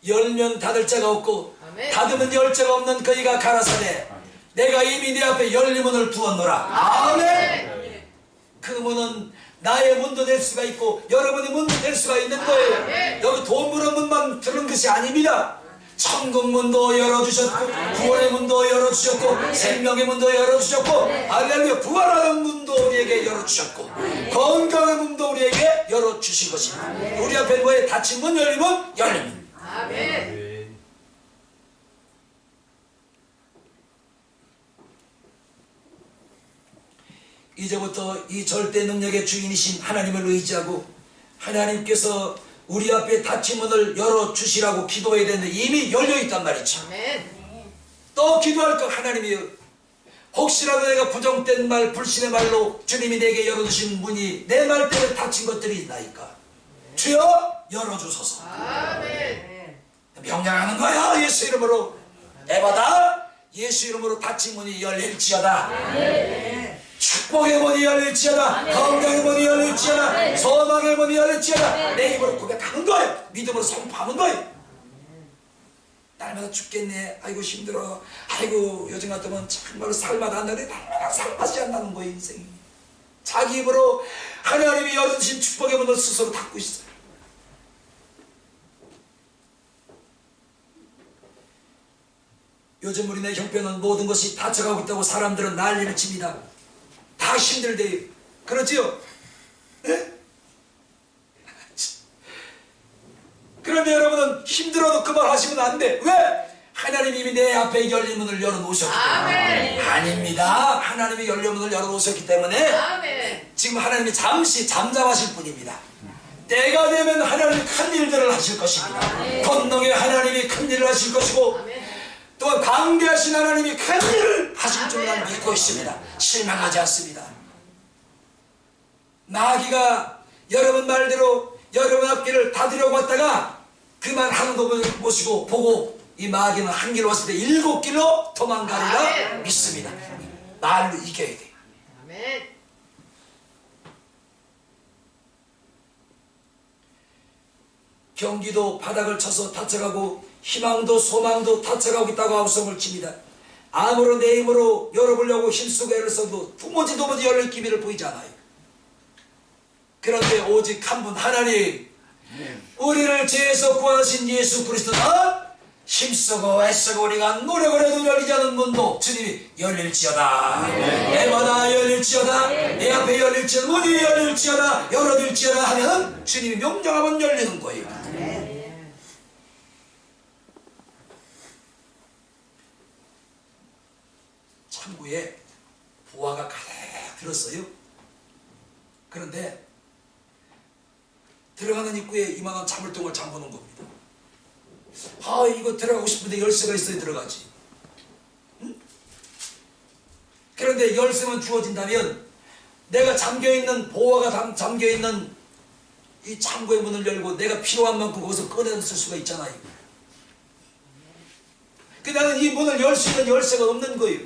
열면 닫을 자가 없고 아멘. 닫으면 열 자가 없는 그이가 가라사대 내가 이미 내 앞에 열린 문을 두었노라. 아멘. 그 문은 나의 문도 될 수가 있고 여러분의 문도 될 수가 있는 거예요. 아멘. 여기 돈 버는 문만 들은 것이 아닙니다. 천국 문도 열어주셨고 구원의 문도 열어주셨고 생명의 문도 열어주셨고 할렐루야 부활하는 문도 우리에게 열어주셨고 건강의 문도 우리에게 열어주신 것입니다. 우리 앞에 뭐에 닫힌 문 열리면 열립니다. 아멘. 이제부터 이 절대 능력의 주인이신 하나님을 의지하고 하나님께서 우리 앞에 닫힌 문을 열어주시라고 기도해야 되는데 이미 열려있단 말이죠. 아멘. 또 기도할 거 하나님이요. 혹시라도 내가 부정된 말 불신의 말로 주님이 내게 열어주신 문이 내 말 때문에 닫힌 것들이 있나이까 주여 열어주소서. 아멘. 명령하는 거야. 예수 이름으로. 에바다 예수 이름으로 닫힌 문이 열릴지어다. 축복의 문이 열릴지어다. 건강의 문이 열릴지어다. 소망의 문이 열릴지어다. 내 입으로 고백하는 거예요. 믿음으로 선포하는 거예요. 날마다 죽겠네. 아이고 힘들어. 아이고 요즘 같으면 정말 살맛 안 나는데 날마다 살맛이 안 나는 거예요. 인생이. 자기 입으로 하나님이 열어주신 축복의 문을 스스로 닫고 있어요. 요즘 우리네 형편은 모든 것이 닫혀가고 있다고 사람들은 난리를 칩니다. 다 힘들대요. 그렇지요? 네? 그런데 여러분은 힘들어도 그 말 하시면 안 돼. 왜? 하나님이 이미 내 앞에 열린 문을 열어놓으셨기 때문에. 아멘. 아닙니다. 하나님이 열린 문을 열어놓으셨기 때문에 아멘. 지금 하나님이 잠시 잠잠하실 뿐입니다. 때가 되면 하나님이 큰 일들을 하실 것입니다. 권능의 하나님이 큰 일을 하실 것이고 아멘. 또한 광대하신 하나님이 큰 일을 하실 줄 난 믿고 있습니다. 실망하지 않습니다. 마귀가 여러분 말대로 여러분 앞길을 닫으려고 왔다가 그만 하는 거 보시고 보고 이 마귀는 한 길 왔을 때 7길로 도망가리라 믿습니다. 말로 이겨야 돼요. 아멘. 경기도 바닥을 쳐서 닫혀가고 희망도 소망도 닫혀가고 있다고 아우성을 칩니다. 아무런 내 힘으로 열어보려고 힘쓰고 애를 써도 도무지 열릴 기미를 보이지 않아요. 그런데 오직 한 분 하나님 우리를 죄에서 구하신 예수 그리스도는 힘쓰고 애쓰고 우리가 노력을 해도 열리지 않은 문도 주님이 열릴지어다. 내마다 열릴지어다. 내 앞에 열릴지어다. 문이 열릴지어다. 열어줄지어다 하면 주님이 명령하면 열리는 거예요. 창고에 보화가 가득 들었어요. 그런데 들어가는 입구에 이만한 자물통을 잠그는 겁니다. 아 이거 들어가고 싶은데 열쇠가 있어야 들어가지. 응? 그런데 열쇠만 주어진다면 내가 잠겨있는 보화가 잠겨있는 이 창고의 문을 열고 내가 필요한 만큼 거기서 꺼내서 쓸 수가 있잖아요. 그 나는 이 문을 열 수 있는 열쇠가 없는 거예요.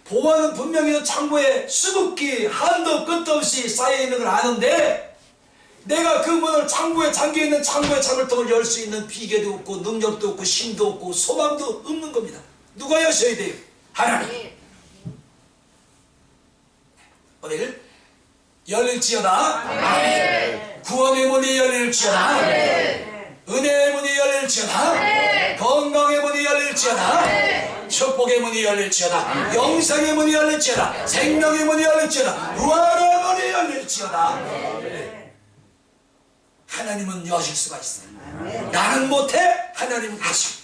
보화는 분명히 창고에 수북히 한도 끝도 없이 쌓여있는 걸 아는데 내가 그 문을 창고에 잠겨있는 창고의 자물통을 열 수 있는 비계도 없고 능력도 없고 힘도 없고 소망도 없는 겁니다. 누가 여셔야 돼요? 하나님. 오늘 열릴지어다. 아멘. 구원의 문이 열릴지어다. 아멘. 은혜의 문이 열릴지어다. 아멘. 건강의 문이 열릴지어다. 아멘. 축복의 문이 열릴지어다. 영생의 문이 열릴지어다. 생명의 문이 열릴지어다. 부활의 문이 열릴지어다. 하나님은 여실 수가 있어요. 나는 못해, 하나님은 하시고.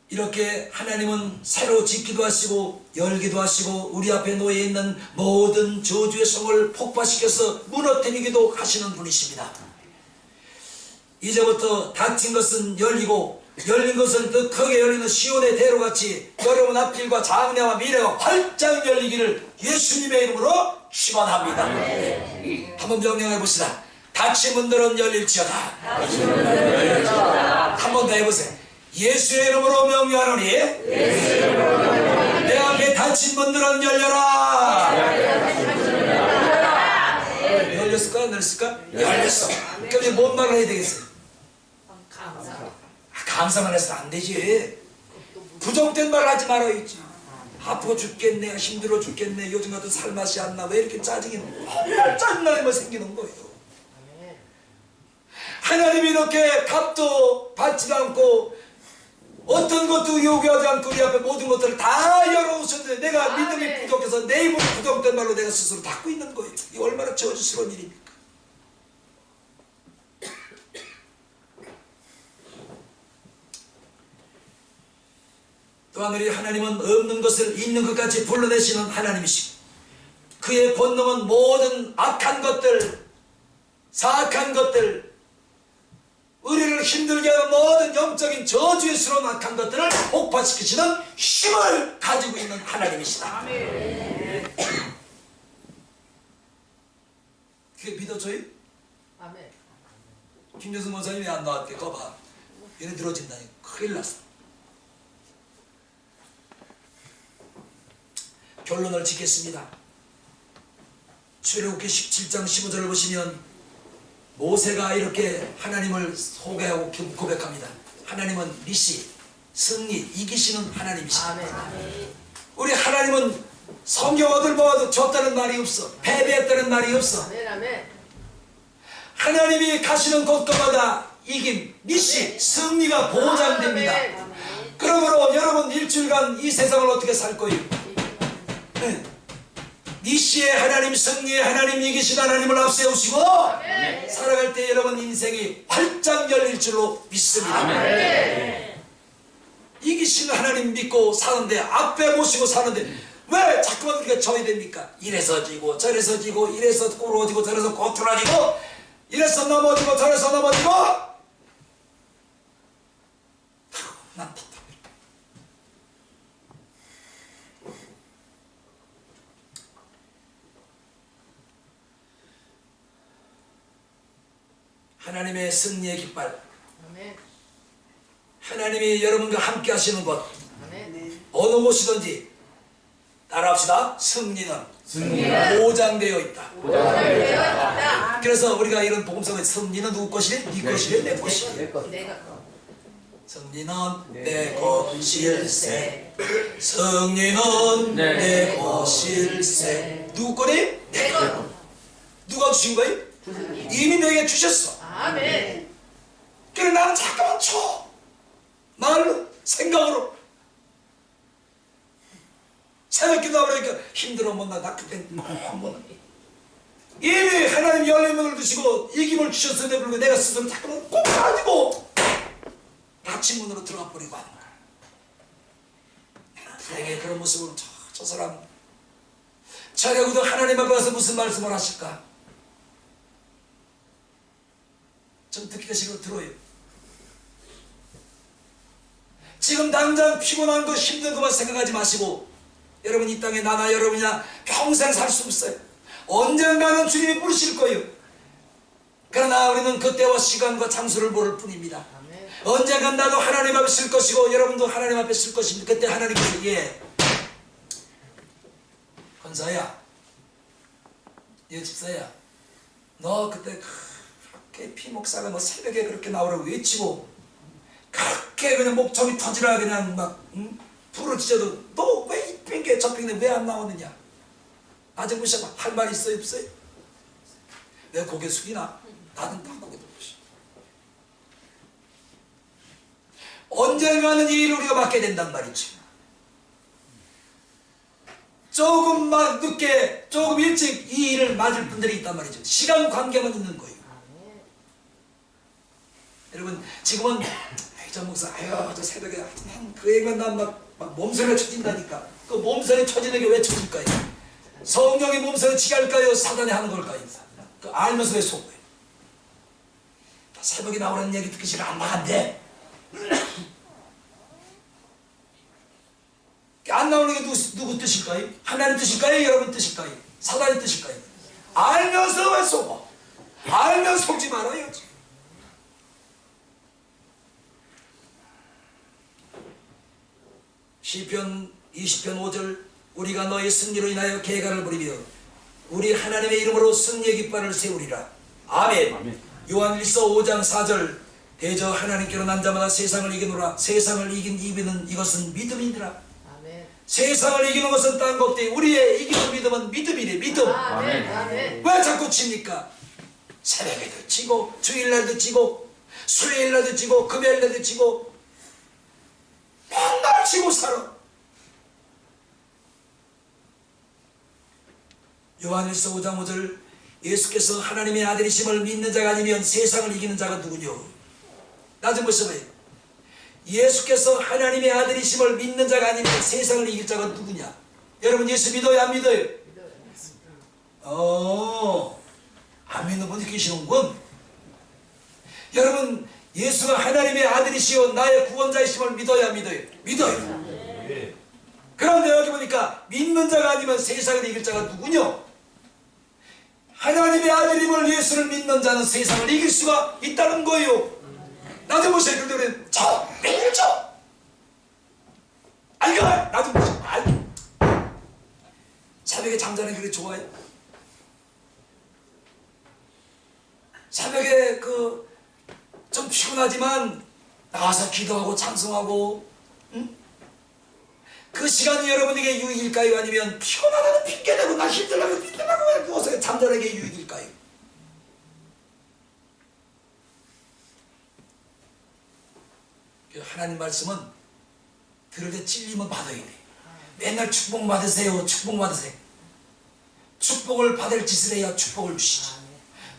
이렇게 하나님은 새로 짓기도 하시고 열기도 하시고 우리 앞에 놓여 있는 모든 저주의 성을 폭파시켜서 무너뜨리기도 하시는 분이십니다. 이제부터 닫힌 것은 열리고 열린 것은 더 크게 열리는 시온의 대로같이 여러분 앞길과 장래와 미래가 활짝 열리기를 예수님의 이름으로 축원합니다. 한번 명령해 봅시다. 닫힌 문들은 열릴지어다. 한 번 더 해보세요. 예수의 이름으로 명령하노니 내 앞에 닫힌 문들은 열려라. 열렸을까? 안 열렸을까? 열렸어. 그럼 이제 뭔 말을 해야 되겠어요? 감사만 해서는 안 되지. 부정된 말 하지 말아요. 아프고 죽겠네, 힘들어 죽겠네, 요즘 같은 살맛이 안 나, 왜 이렇게 짜증이 정말 짜증나는 거 생기는 거예요. 하나님이 이렇게 값도 받지도 않고 어떤 것도 요구하지 않고 우리 앞에 모든 것들을 다 열어오셨는데 내가 믿음이 부족해서 내 입으로 부정된 말로 내가 스스로 닫고 있는 거예요. 이 얼마나 저주스러운 일입니까? 또한 우리 하나님은 없는 것을 있는 것까지 불러내시는 하나님이시고 그의 본능은 모든 악한 것들, 사악한 것들, 우리를 힘들게 하는 모든 영적인 저주스러운 악한 것들을 폭파시키시는 힘을 가지고 있는 하나님이시다. 아멘. 그게 믿어져요? 아멘. 김정승 원사님이 안 나왔대. 거봐. 얘네 늘어진다니 큰일 났어. 결론을 짓겠습니다. 출애굽기 17장 15절을 보시면 모세가 이렇게 하나님을 소개하고 고백합니다. 하나님은 미시, 승리, 이기시는 하나님이시다. 아멘. 우리 하나님은 성경 어딜 보아도 졌다는 말이 없어. 패배했다는 말이 없어. 아멘. 아멘. 하나님이 가시는 곳곳마다 이김, 미시, 승리가 보장됩니다. 그러므로 여러분 일주일간 이 세상을 어떻게 살 거예요? 니시의 하나님, 승리의 하나님, 이기신 하나님을 앞세우시고 살아갈 때 여러분 인생이 활짝 열릴 줄로 믿습니다. 이기신 하나님 믿고 사는데 앞에 모시고 사는데 왜 자꾸만 우리가 져야 됩니까? 이래서 지고 저래서 지고 이래서 꼬로지고 저래서 꼬투라지고 이래서 넘어지고 저래서 넘어지고 난 답답해. 하나님의 승리의 깃발, 아멘. 하나님이 여러분과 함께 하시는 곳 아멘. 어느 곳이든지 따라합시다. 승리는 보장되어 있다. 그래서 우리가 이런 복음성에 승리는 누구 것이래? 네 것이래? 내 것이래? 내가 승리는 내 것일세. 승리는 내 것일세. 누구 거니? 내 것. 누가 주신 거예요? 이미 내게 주셨어. 아멘. 그래 나는 잠깐만 쳐. 말로 생각으로 새벽기도 하고 그러니까 힘들어 못나 그때 너무 이미 하나님 열린 문을 두시고 이김을 주셨음에 불구하고 내가 스스로 잠깐만 꼭 가지고 닫힌 문으로 들어가 버리고 하는 거야. 불행의 그런 모습으로 저 사람 저래고도 하나님 앞에 와서 무슨 말씀을 하실까? 좀 듣기가 싫어 들어요. 지금 당장 피곤한 거 힘든 것만 생각하지 마시고 여러분 이 땅에 나나 여러분이나 평생 살 수 없어요. 언젠가는 주님이 부르실 거예요. 그러나 우리는 그때와 시간과 장소를 모를 뿐입니다. 아멘. 언젠간 나도 하나님 앞에 쓸 것이고 여러분도 하나님 앞에 쓸 것입니다. 그때 하나님께서 권사야, 집사야, 너 그때 그렇게 피목사가 뭐 새벽에 그렇게 나오라고 외치고 그렇게 그냥 목청이 터지라 그냥 막 부르짖어도 너 왜 이 새벽에 접했는데 왜 안 나오느냐? 아직 무슨 할 말 있어요 없어요? 왜 고개 숙이나? 나는 다 고개 들고 있어. 언젠가는 이 일을 우리가 맡게 된단 말이지. 조금만 늦게 조금 일찍 이 일을 맞을 분들이 있단 말이죠. 시간 관계만 있는 거예요. 여러분 지금은 저 목사 저 새벽에 그 얘기만 나면 막 몸서리가 쳐진다니까. 그 몸서리 쳐지는 게 왜 쳐질까요? 성령이 몸서리 치게 할까요? 사단이 하는 걸까요? 그 알면서 왜 속어요? 새벽에 나오는 얘기 듣기 싫어 안 나간대. 안 나오는 게 누구 뜻일까요? 하나님 뜻일까요? 여러분 뜻일까요? 사단의 뜻일까요? 알면서 왜 속어? 알면 속지 말아요. 시편 20편 5절 우리가 너의 승리로 인하여 계가를 부리며 우리 하나님의 이름으로 승리의 깃발을 세우리라. 아멘. 아멘. 요한 1서 5장 4절 대저 하나님께로 난 자마다 세상을 이기노라. 세상을 이긴 이기는 이것은 믿음이니라. 아멘. 세상을 이기는 것은 딴 것 없대. 우리의 이기는 믿음은 믿음이래. 믿음. 아멘. 아멘. 왜 자꾸 칩니까? 새벽에도 치고 주일날도 치고 수요일날도 치고 금요일날도 치고 맨날 치고 살아. 요한일서 5장 5절 예수께서 하나님의 아들이심을 믿는 자가 아니면 세상을 이기는 자가 누구뇨? 나 좀 보세요. 예수께서 하나님의 아들이심을 믿는 자가 아니면 세상을 이길 자가 누구냐? 여러분 예수 믿어요 안 믿어요? 안 믿는 분이 계시는군. 여러분 예수가 하나님의 아들이시오 나의 구원자이심을 믿어야 믿어요? 믿어요. 그런데 여기 보니까 믿는 자가 아니면 세상을 이길 자가 누구냐? 하나님의 아들임을 예수를 믿는 자는 세상을 이길 수가 있다는 거예요. 나도 보세요. 그런데 저 매일 저 아이고 나도 보세요. 아이고 새벽에 잠자는 게 그렇게 좋아요? 새벽에 좀 피곤하지만 나가서 기도하고 찬송하고 응? 그 시간이 여러분에게 유익일까요? 아니면 피곤하다는 핑계대고 나 힘들다고 핑계대고 누워서 잠자는 게 유익일까요? 하나님 말씀은 들을 때 찔리면 받아야 돼. 맨날 축복 받으세요. 축복 받으세요. 축복을 받을 짓을 해야 축복을 주시지.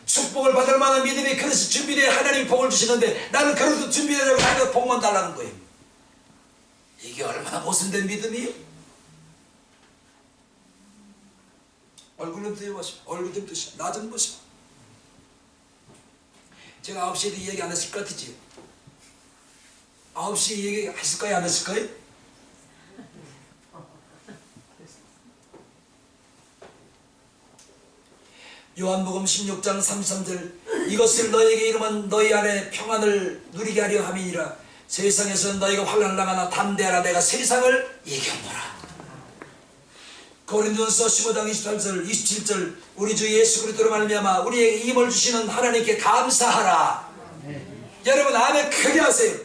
축복을 받을 만한 믿음이 그래서 준비돼야 하나님이 복을 주시는데 나는 그래도 준비되려고 하니까 복만 달라는 거예요. 이게 얼마나 모순된 믿음이에요? 얼굴 좀 들여보시오. 얼굴 좀 드시오. 나 좀 보시오. 제가 9시에도 얘기 안 했을 것 같으지요? 9시에 얘기 했을까요? 안 했을까요? 요한복음 16장 33절 이것을 너희에게 이르면 너희 안에 평안을 누리게 하려 함이니라. 세상에서 너희가 환난을 당하나 담대하라 내가 세상을 이겼노라. 고린도전서 15장 28절 27절 우리 주 예수 그리스도로 말미암아 우리에게 힘을 주시는 하나님께 감사하라. 여러분 아멘 크게 하세요.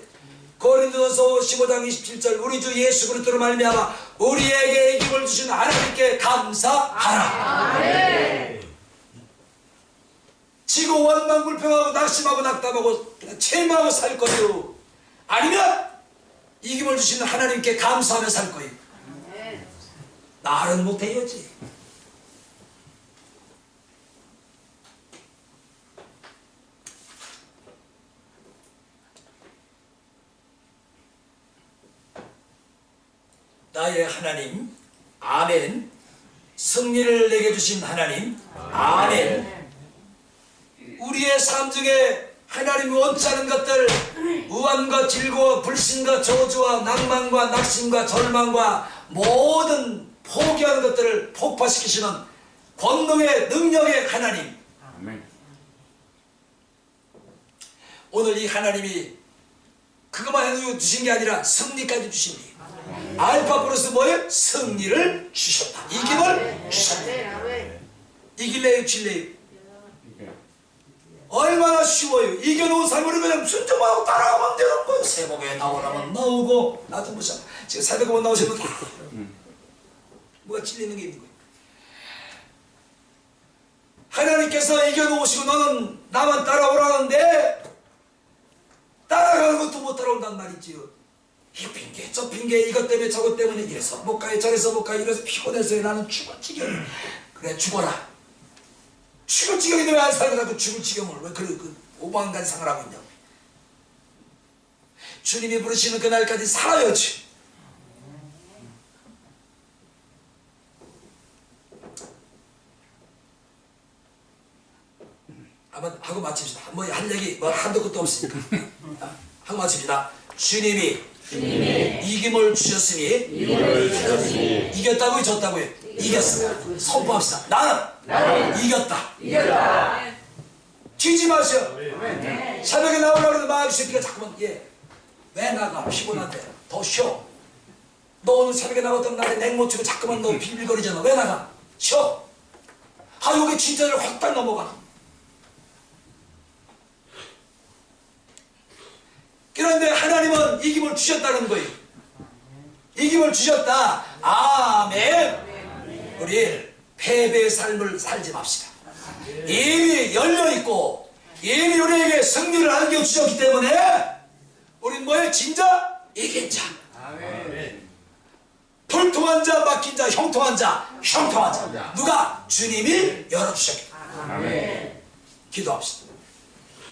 고린도전서 15장 27절 우리 주 예수 그리스도로 말미암아 우리에게 힘을 주시는 하나님께 감사하라. 아멘. 지고 원망 불평하고 낙심하고 낙담하고 그냥 체망하고 살 거예요? 아니면 이김을 주시는 하나님께 감사하며 살 거예요? 나는 못해야지. 나의 하나님 아멘. 승리를 내게 주신 하나님 아멘. 우리의 삶 중에 하나님이 원치 않은 것들 우환과 질고와 불신과 저주와 낭만과 낙심과 절망과 모든 포기하는 것들을 폭파시키시는 권능의 능력의 하나님. 아멘. 오늘 이 하나님이 그것만 해도 주신 게 아니라 승리까지 주신 게 알파 플러스 뭐예요? 승리를 주셨다. 이김을 주셨다. 이길래요 질래요? 얼마나 쉬워요. 이겨놓은 삶을 그냥 순종하고 따라가면 되는 거예요. 새벽에 나오라면 나오고 나 좀 보자. 지금 새벽에 못 나오시면 뭐가 찔리는 게 있는 거예요. 하나님께서 이겨놓으시고 너는 나만 따라오라는데 따라가는 것도 못 따라온단 말이지요. 이 핑계 저 핑계 이것 때문에 저것 때문에 이래서 못 가요 저래서 못 가요 이래서 피곤해서 나는 죽을 지경이. 그래 죽어라. 죽을 지경인데 왜 안 살고 자꾸 죽을 지경을 왜 그 오만간 상을 하고 있냐고. 주님이 부르시는 그날까지 살아야지. 한번 하고 마칩시다. 뭐 할 얘기 뭐 한도 끝도 없으니까 하고 마칩시다. 주님이 이김을 주셨으니 이겼다고요 졌다고요? 이겼어. 선포합시다. 나는 이겼다. 튀지 마세요. 새벽에 나오려고 그러는데 마귀 새끼가 자꾸만 왜 나가? 피곤한데 더 쉬어. 너 오늘 새벽에 나갔던 날에 냉모 치고 자꾸만 너 비빌거리잖아. 왜 나가? 쉬어. 아 여기 진짜를 확딱 넘어가. 그런데 하나님은 이김을 주셨다는 거예요. 이김을 주셨다. 아멘. 우리 패배의 삶을 살지 맙시다. 이미 열려있고 이미 우리에게 승리를 안겨주셨기 때문에 우린 뭐예요? 진짜 이긴 자. 불통한 자, 막힌 자, 형통한 자, 형통한 자. 누가? 주님이 열어주셨기 때문에. 기도합시다.